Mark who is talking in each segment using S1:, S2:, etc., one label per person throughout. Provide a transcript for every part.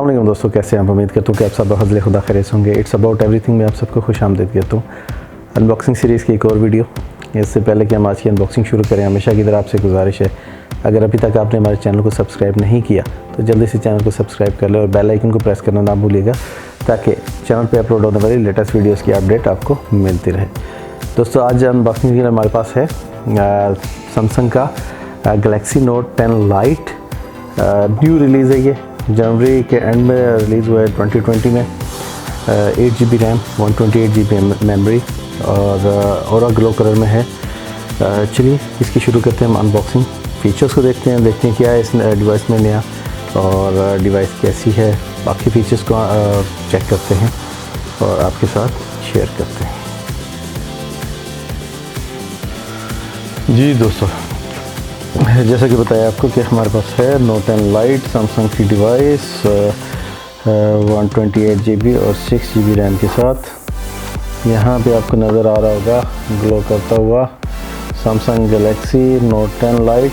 S1: अस्सलाम दोस्तों, कैसे हैं आप? उम्मीद करता हूँ कि आप सब हज़ले खुदा खैरियत होंगे। इट्स अबाउट एवरीथिंग में आप सबको खुश आमदीद कहता हूँ। अनबॉक्सिंग सीरीज़ की एक और वीडियो। इससे पहले कि हम आज की अनबॉक्सिंग शुरू करें, हमेशा की तरह आपसे गुजारिश है, अगर अभी तक आपने हमारे चैनल को सब्सक्राइब नहीं किया तो जल्दी से चैनल को सब्सक्राइब कर लें और बेल आइकन को प्रेस करना ना भूलिएगा, ताकि चैनल पर अपलोड होने वाली लेटेस्ट वीडियोज़ की अपडेट आपको मिलती रहे। दोस्तों, आज अनबॉक्सिंग के लिए हमारे पास है सैमसंग का Galaxy note 10 light. New release है, ये जनवरी के एंड में रिलीज़ हुआ है 2020 में। 8GB रैम, 128GB मेमोरी और ग्लो कलर में है। चलिए इसकी शुरू करते हैं हम अनबॉक्सिंग। फ़ीचर्स को देखते हैं क्या है इस डिवाइस में नया और डिवाइस कैसी है। बाकी फ़ीचर्स को चेक करते हैं और आपके साथ शेयर करते हैं। जी दोस्तों, जैसा कि बताया आपको कि हमारे पास है नोट 10 लाइट सैमसंग की डिवाइस 128GB और 6GB रैम के साथ। यहाँ पे आपको नज़र आ रहा होगा ग्लो करता हुआ सैमसंग गैलेक्सी नोट 10 लाइट।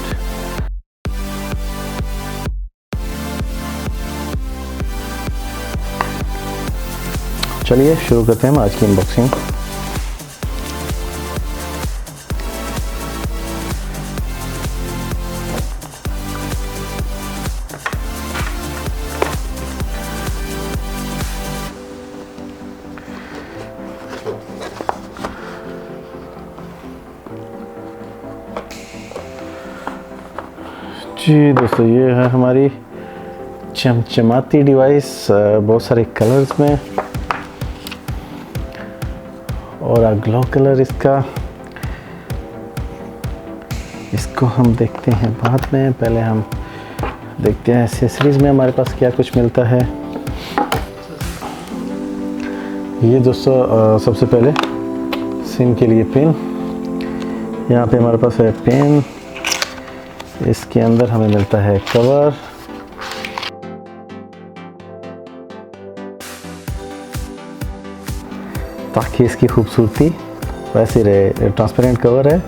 S1: चलिए शुरू करते हैं हम आज की अनबॉक्सिंग। जी दोस्तों, ये है हमारी चमचमाती डिवाइस, बहुत सारे कलर्स में और ग्लो कलर इसको हम देखते हैं बाद में। पहले हम देखते हैं एसेसरीज में हमारे पास क्या कुछ मिलता है। ये दोस्तों सबसे पहले सिम के लिए पिन। यहाँ पे हमारे पास है पेन, इसके अंदर हमें मिलता है कवर, ताकि इसकी खूबसूरती वैसे रहे। ट्रांसपेरेंट कवर है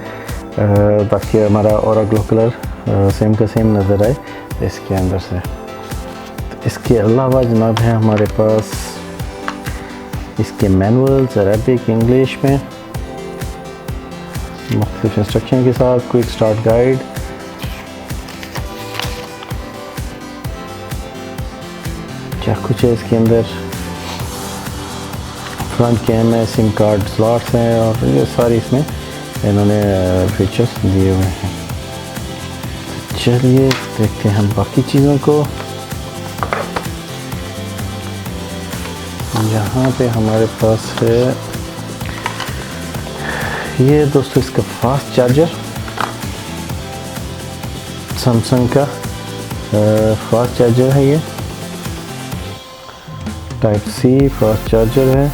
S1: ताकि हमारा और ग्लो कलर सेम का सेम नज़र आए इसके अंदर से। तो इसके अलावा जनाब है हमारे पास इसके मैनुअल्स अरबिक इंग्लिश में मुख्तलिफ इंस्ट्रक्शन के साथ। क्विक स्टार्ट गाइड, क्या कुछ है इसके अंदर। फ्रंट कैम है, सिम कार्ड स्लॉट्स हैं और ये सारी इसमें इन्होंने फीचर्स दिए हुए हैं। चलिए देखते हैं हम बाकी चीज़ों को। यहाँ पे हमारे पास है ये दोस्तों इसका फास्ट चार्जर, सैमसंग का फास्ट चार्जर है। ये टाइप सी फास्ट चार्जर है,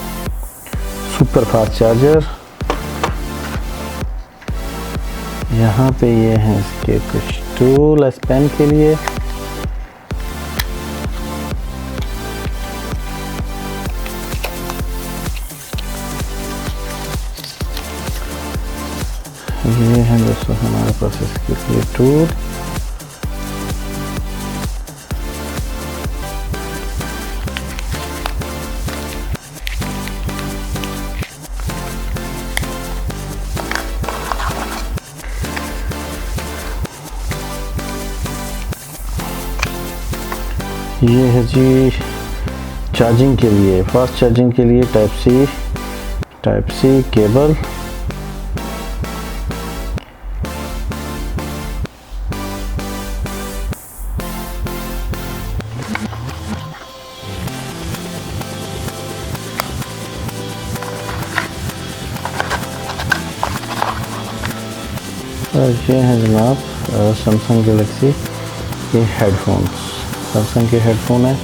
S1: सुपर फास्ट चार्जर। यहाँ पे ये हैं इसके कुछ टूल एस पेन के लिए। ये हैं दोस्तों हमारे पास इसके लिए टूल। ये है जी चार्जिंग के लिए, फास्ट चार्जिंग के लिए टाइप सी केबल। और ये है जनाब सैमसंग गैलेक्सी के हेडफोन्स। सैमसंग के हेडफोन है।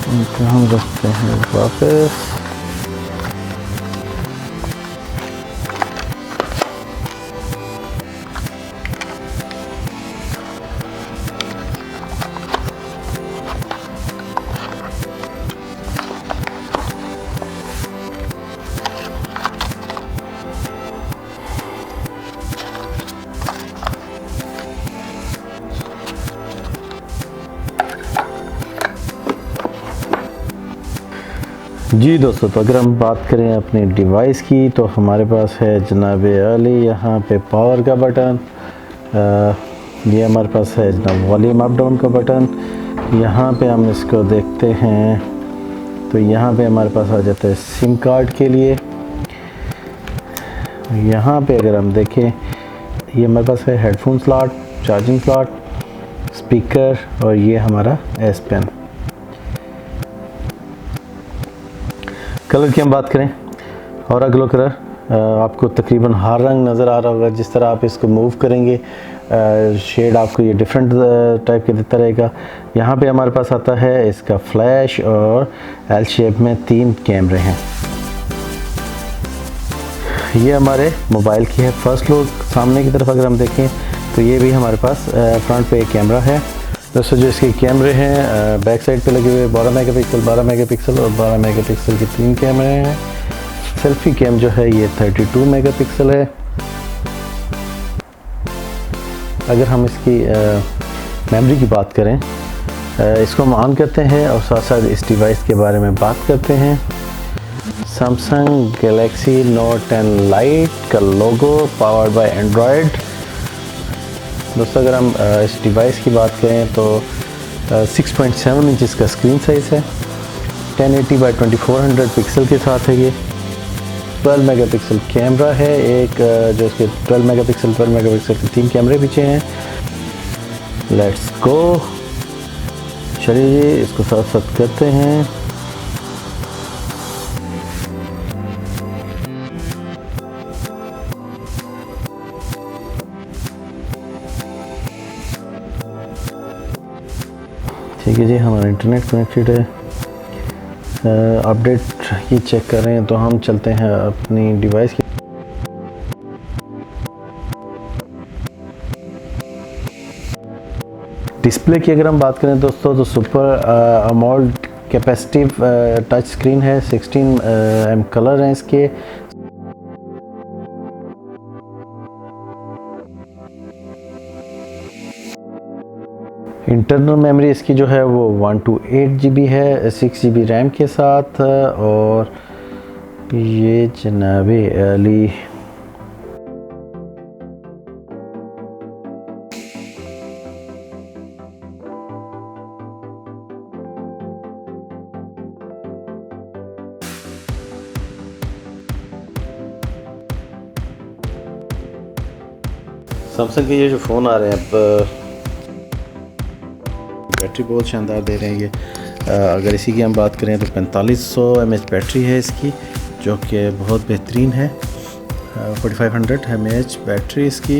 S1: इनको हम रखते हैं वापस। जी दोस्तों, तो अगर हम बात करें अपने डिवाइस की तो हमारे पास है जनाब अली यहाँ पे पावर का बटन, ये हमारे पास है जनाब वॉल्यूम अप डाउन का बटन। यहाँ पे हम इसको देखते हैं तो यहाँ पे हमारे पास आ जाता है सिम कार्ड के लिए। यहाँ पे अगर हम देखें ये हमारे पास है headphone slot, charging slot, speaker और ये हमारा एस पेन। कलर की हम बात करें और अगला कलर आपको तकरीबन हर रंग नज़र आ रहा होगा। जिस तरह आप इसको मूव करेंगे शेड आपको ये डिफरेंट टाइप के देता रहेगा। यहाँ पे हमारे पास आता है इसका फ्लैश और एल शेप में 3 कैमरे हैं। ये हमारे मोबाइल की है फर्स्ट लुक। सामने की तरफ अगर हम देखें तो ये भी हमारे पास फ्रंट पे एक कैमरा है। दोस्तों जो इसके कैमरे हैं बैक साइड पे लगे हुए 12 मेगापिक्सल, 12 मेगापिक्सल और 12 मेगापिक्सल के 3 कैमरे हैं। सेल्फी कैम जो है ये 32 मेगापिक्सल है। अगर हम इसकी मेमोरी की बात करें, इसको हम ऑन करते हैं और साथ साथ इस डिवाइस के बारे में बात करते हैं। सैमसंग गैलेक्सी नोट 10 लाइट का लोगो, पावर्ड बाय एंड्रॉयड। दोस्तों अगर हम इस डिवाइस की बात करें तो 6.7 इंच का स्क्रीन साइज़ है, 1080 बाई 2400 पिक्सल के साथ है। ये 12 मेगापिक्सल कैमरा है, एक जो इसके 12 मेगापिक्सल के 3 कैमरे पीछे हैं। लेट्स गो, चलिए इसको साथ साथ करते हैं। ठीक है जी, हमारा इंटरनेट कनेक्टेड है। अपडेट की चेक कर रहे हैं तो हम चलते हैं अपनी डिवाइस की। डिस्प्ले की अगर हम बात करें दोस्तों तो super AMOLED capacitive touch screen है, 16 एम कलर हैं इसके। इंटरनल मेमोरी इसकी जो है वो 128 GB है, 6 GB रैम के साथ। और ये जनाब अली सैमसंग के ये जो फ़ोन आ रहे हैं अब बैटरी बहुत शानदार दे रहे हैं ये। अगर इसी की हम बात करें तो 4500 mAh बैटरी है इसकी, जो कि बहुत बेहतरीन है। 4500 mAh बैटरी इसकी।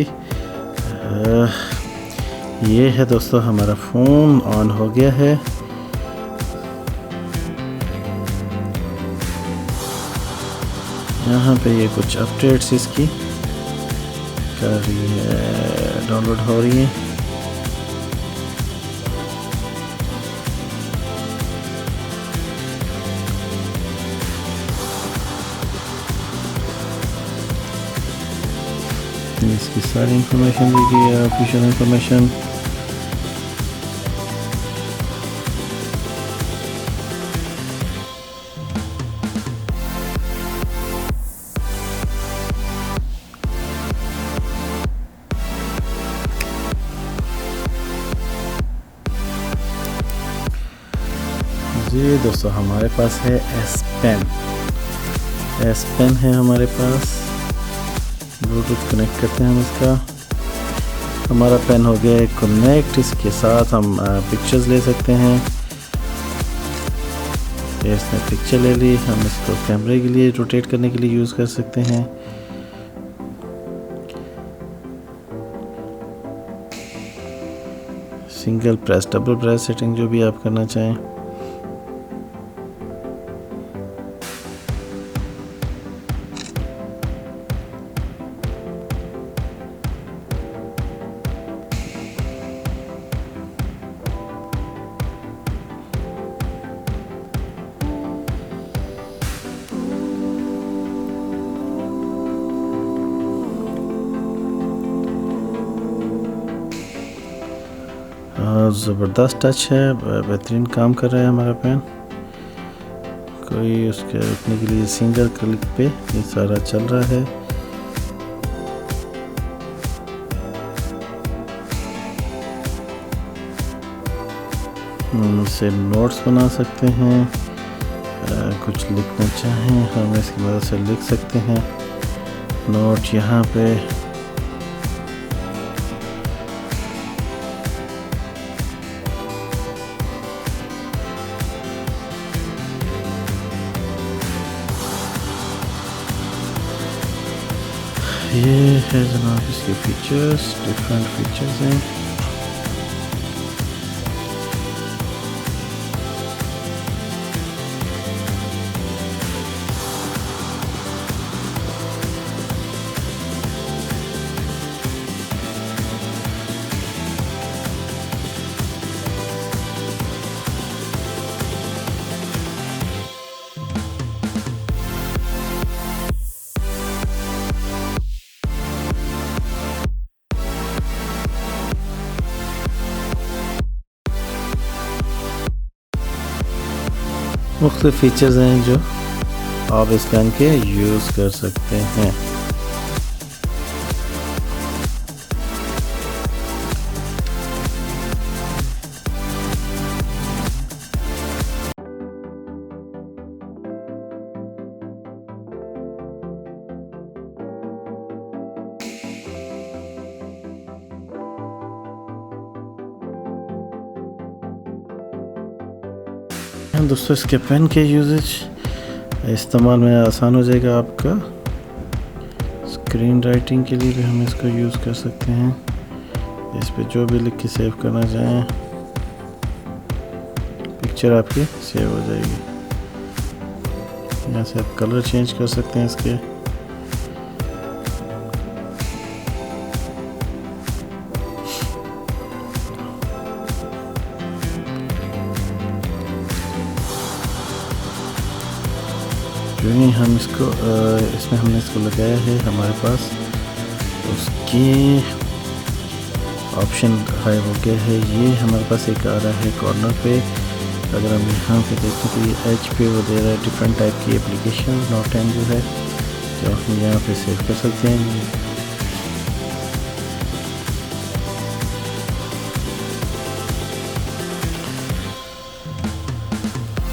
S1: ये है दोस्तों हमारा फ़ोन ऑन हो गया है। यहाँ पे ये कुछ अपडेट्स इसकी कर रही है, डाउनलोड हो रही है। इसकी सारी इंफॉर्मेशन दी गई है, ऑफिशियल इंफॉर्मेशन। जी दोस्तों हमारे पास है एस पेन है हमारे पास। ब्लूटूथ कनेक्ट करते हैं हम इसका। हमारा पेन हो गया है कनेक्ट। इसके साथ हम पिक्चर्स ले सकते हैं। इसने पिक्चर ले ली, हम इसको कैमरे के लिए रोटेट करने के लिए यूज़ कर सकते हैं। Single press, double press setting जो भी आप करना चाहें। ज़बरदस्त टच है, बेहतरीन काम कर रहा है हमारा पेन। कोई उसके रखने के लिए सिंगल क्लिक पे ये सारा चल रहा है। हम इससे नोट्स बना सकते हैं, कुछ लिखना चाहें हम इसकी मदद से लिख सकते हैं नोट यहाँ पे। ये है जनाब इसके फीचर्स, डिफरेंट फीचर्स हैं। मुख्तलिफ फीचर्स हैं जो आप इस पेन के यूज़ कर सकते हैं। दोस्तों इसके पेन के यूजेज इस्तेमाल में आसान हो जाएगा आपका। स्क्रीन राइटिंग के लिए भी हम इसको यूज़ कर सकते हैं। इस पे जो भी लिख के सेव करना चाहें पिक्चर आपकी सेव हो जाएगी। यहाँ से आप कलर चेंज कर सकते हैं इसके। जो ही हम इसको इसमें हमने इसको लगाया है हमारे पास उसके ऑप्शन गायब हो गया है। ये हमारे पास एक आ रहा है कॉर्नर पे। अगर हम यहाँ पे देखें तो ये एच पे वो दे रहा है डिफरेंट टाइप की एप्लीकेशन नोट एंड जो है जो हम यहाँ पे सेव कर सकते हैं।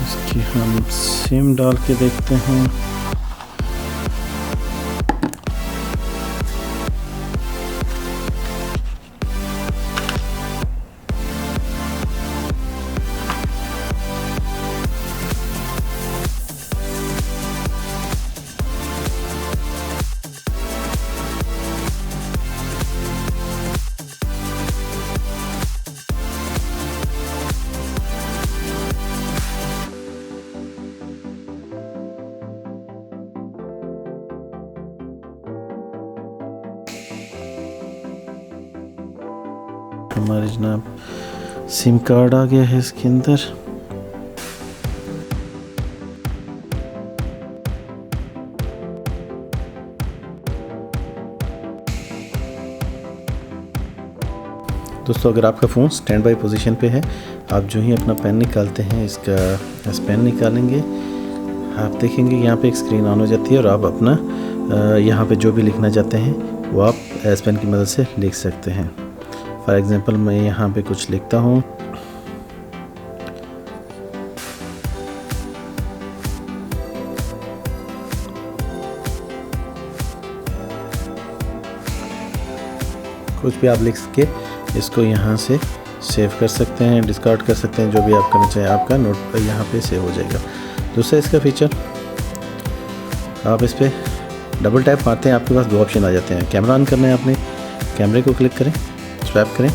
S1: इसकी हम सिम डाल के देखते हैं। हमारे जनाब सिम कार्ड आ गया है इसके अंदर। दोस्तों अगर आपका फ़ोन स्टैंड बाई पोजीशन पे है, आप जो ही अपना पेन निकालते हैं इस पेन निकालेंगे आप देखेंगे यहाँ पे एक स्क्रीन ऑन हो जाती है और आप अपना यहाँ पे जो भी लिखना चाहते हैं वो आप एस पेन की मदद से लिख सकते हैं। फॉर एग्ज़ाम्पल मैं यहाँ पे कुछ लिखता हूँ। कुछ भी आप लिख के इसको यहाँ से सेव कर सकते हैं, डिस्कार्ड कर सकते हैं, जो भी आप करना चाहें आपका नोट यहाँ पे सेव हो जाएगा। दूसरा इसका फीचर, आप इस पर डबल टैप मारते हैं आपके पास दो ऑप्शन आ जाते हैं। कैमरा ऑन करना है आपने, कैमरे को क्लिक करें, स्वैप करें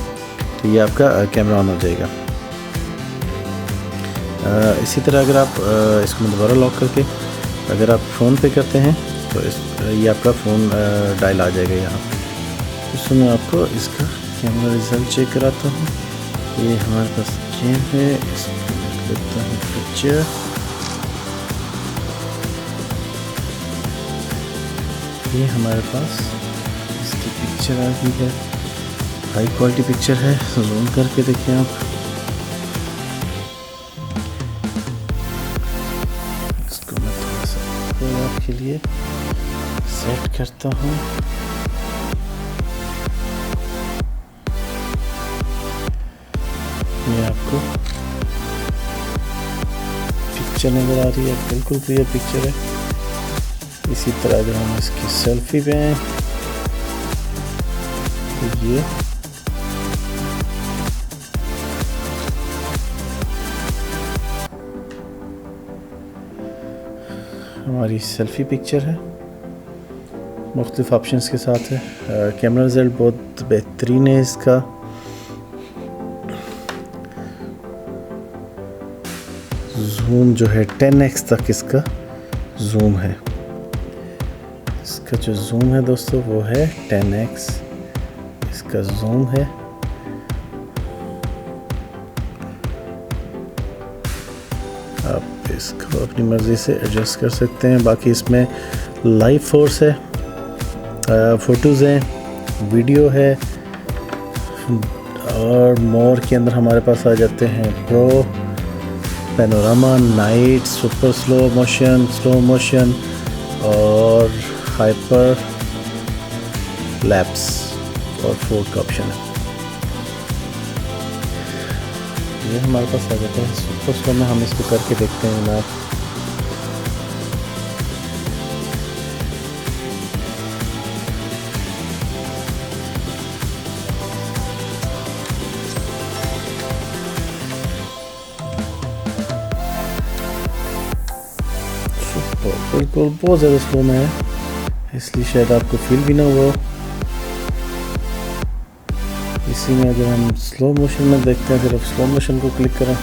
S1: तो ये आपका कैमरा ऑन हो जाएगा। इसी तरह अगर आप इसको दोबारा लॉक करके अगर आप फ़ोन पे करते हैं तो ये आपका फ़ोन डायल आ जाएगा यहाँ पे। तो मैं आपको इसका कैमरा रिजल्ट चेक कराता हूँ। ये हमारे पास गेम है, इसको देखता हूँ पिक्चर। ये हमारे पास इसकी पिक्चर आ गई है, हाई क्वालिटी पिक्चर है। जूम करके देखिए आप, आपके लिए सेट करता हूँ। ये आपको पिक्चर नज़र आ रही है, बिल्कुल क्लियर पिक्चर है। इसी तरह अगर हम इसकी सेल्फी पे हैं तो ये हमारी सेल्फी पिक्चर है, मुख्तलिफ ऑप्शंस के साथ है। कैमरा रिजल्ट बहुत बेहतरीन है इसका। जूम जो है 10x तक इसका जूम है। इसका जो जूम है दोस्तों वो है 10x इसका जूम है। आप इसको अपनी मर्ज़ी से एडजस्ट कर सकते हैं। बाकी इसमें लाइव फोर्स है, फ़ोटोज़ हैं, वीडियो है, और मोर के अंदर हमारे पास आ जाते हैं pro, panorama, night, super slow motion और हाइपर लैप्स और 4 का ऑप्शन है। ये हमारे पास आ जाता है सुपर स्लो में। हम इसको करके देखते हैं ना। बिल्कुल बहुत ज़्यादा स्लो में है, इसलिए शायद आपको फील भी ना हुआ। इसी में अगर हम स्लो मोशन में देखते हैं, सिर्फ स्लो मोशन को क्लिक करें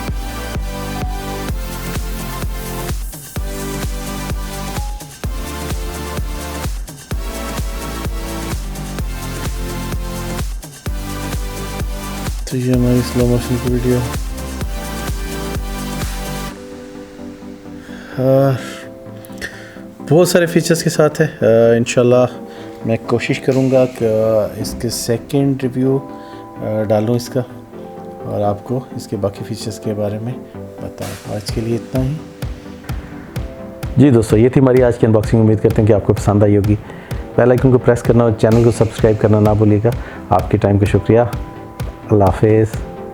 S1: तो ये हमारी स्लो मोशन की वीडियो। बहुत सारे फीचर्स के साथ है। इंशाल्लाह मैं कोशिश करूँगा कि इसके सेकंड रिव्यू डालूँ इसका और आपको इसके बाकी फीचर्स के बारे में बताऊँ। आज के लिए इतना ही। जी दोस्तों, ये थी हमारी आज की अनबॉक्सिंग। उम्मीद करते हैं कि आपको पसंद आई होगी। बेल आइकन को प्रेस करना और चैनल को सब्सक्राइब करना ना भूलिएगा। आपके टाइम का शुक्रिया। अल्लाह हाफ़िज़।